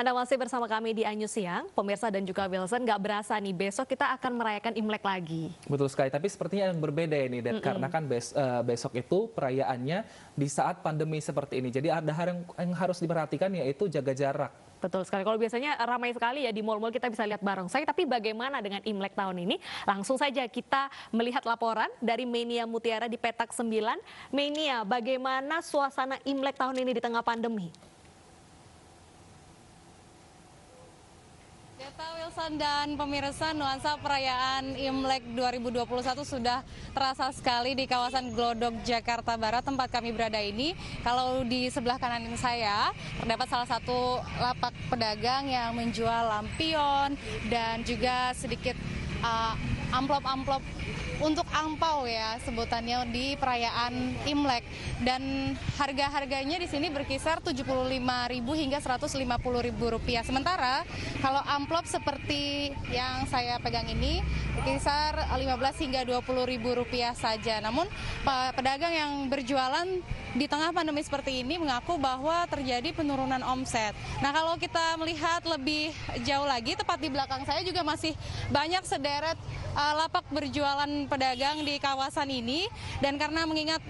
Anda masih bersama kami di Anyus Siang, pemirsa dan juga Wilson. Nggak berasa nih, besok kita akan merayakan Imlek lagi. Betul sekali, tapi sepertinya yang berbeda ini, karena kan besok itu perayaannya di saat pandemi seperti ini. Jadi ada hal yang harus diperhatikan, yaitu jaga jarak. Betul sekali. Kalau biasanya ramai sekali ya di mal-mal kita bisa lihat barongsai, tapi bagaimana dengan Imlek tahun ini? Langsung saja kita melihat laporan dari Menia Mutiara di Petak 9. Menia, bagaimana suasana Imlek tahun ini di tengah pandemi? Deta, Wilson, dan pemirsa, nuansa perayaan Imlek 2021 sudah terasa sekali di kawasan Glodok, Jakarta Barat, tempat kami berada ini. Kalau di sebelah kanan saya, terdapat salah satu lapak pedagang yang menjual lampion dan juga sedikit amplop-amplop untuk angpau ya sebutannya di perayaan Imlek, dan harga-harganya di sini berkisar Rp75.000 hingga Rp150.000. Sementara kalau amplop seperti yang saya pegang ini berkisar Rp15.000 hingga Rp20.000 saja. Namun pedagang yang berjualan di tengah pandemi seperti ini mengaku bahwa terjadi penurunan omset. Nah, kalau kita melihat lebih jauh lagi, tepat di belakang saya juga masih banyak sederet lapak berjualan pedagang di kawasan ini, dan karena mengingat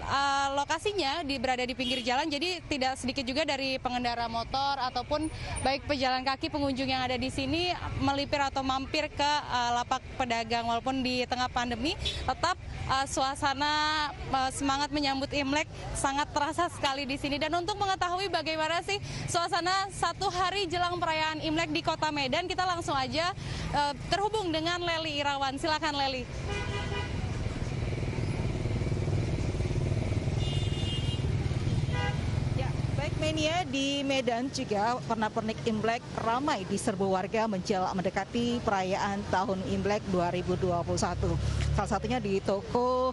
lokasinya berada di pinggir jalan, jadi tidak sedikit juga dari pengendara motor ataupun baik pejalan kaki pengunjung yang ada di sini melipir atau mampir ke lapak pedagang. Walaupun di tengah pandemi, tetap suasana semangat menyambut Imlek sangat terasa sekali di sini. Dan untuk mengetahui bagaimana sih suasana satu hari jelang perayaan Imlek di Kota Medan, kita langsung aja terhubung dengan Leli Irawan. Silakan Leli. Baik Menia, di Medan juga pernak-pernik Imlek ramai diserbu warga mendekati perayaan tahun Imlek 2021. Salah satunya di toko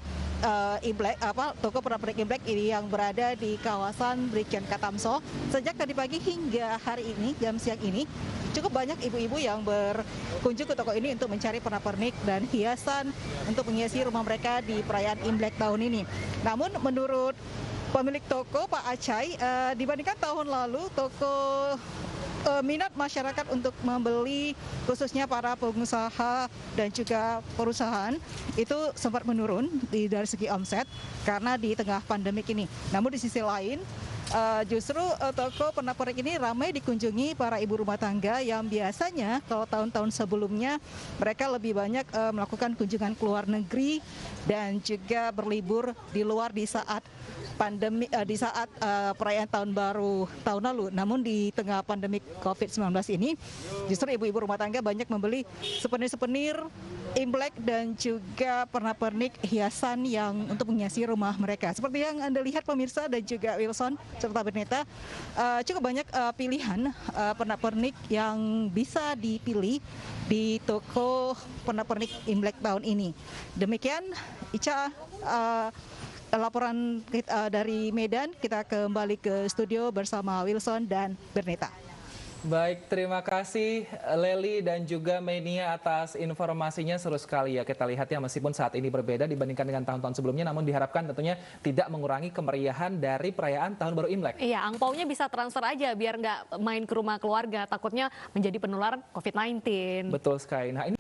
toko pernak-pernik Imlek ini yang berada di kawasan Brigjen Katamso. Sejak tadi pagi hingga hari ini, jam siang ini, cukup banyak ibu-ibu yang berkunjung ke toko ini untuk mencari pernak-pernik dan hiasan untuk menghiasi rumah mereka di perayaan Imlek tahun ini. Namun menurut pemilik toko, Pak Acai, dibandingkan tahun lalu, minat masyarakat untuk membeli, khususnya para pengusaha dan juga perusahaan, itu sempat menurun dari segi omset karena di tengah pandemik ini. Namun di sisi lain, justru toko pernak-pernik ini ramai dikunjungi para ibu rumah tangga yang biasanya kalau tahun-tahun sebelumnya mereka lebih banyak melakukan kunjungan ke luar negeri dan juga berlibur di luar di saat pandemi, di saat perayaan tahun baru tahun lalu. Namun di tengah pandemi COVID-19 ini, justru ibu-ibu rumah tangga banyak membeli souvenir-souvenir Imlek dan juga pernak-pernik hiasan yang untuk menghiasi rumah mereka. Seperti yang Anda lihat pemirsa dan juga Wilson serta Berneta, cukup banyak pilihan pernak-pernik yang bisa dipilih di toko pernak-pernik Imlek tahun ini. Demikian Ica, laporan dari Medan. Kita kembali ke studio bersama Wilson dan Berneta. Baik, terima kasih Leli dan juga Menia atas informasinya. Seru sekali ya kita lihat ya, meskipun saat ini berbeda dibandingkan dengan tahun-tahun sebelumnya, namun diharapkan tentunya tidak mengurangi kemeriahan dari perayaan Tahun Baru Imlek. Iya, angpaunya bisa transfer aja biar nggak main ke rumah keluarga, takutnya menjadi penularan COVID-19. Betul sekali. Nah, ini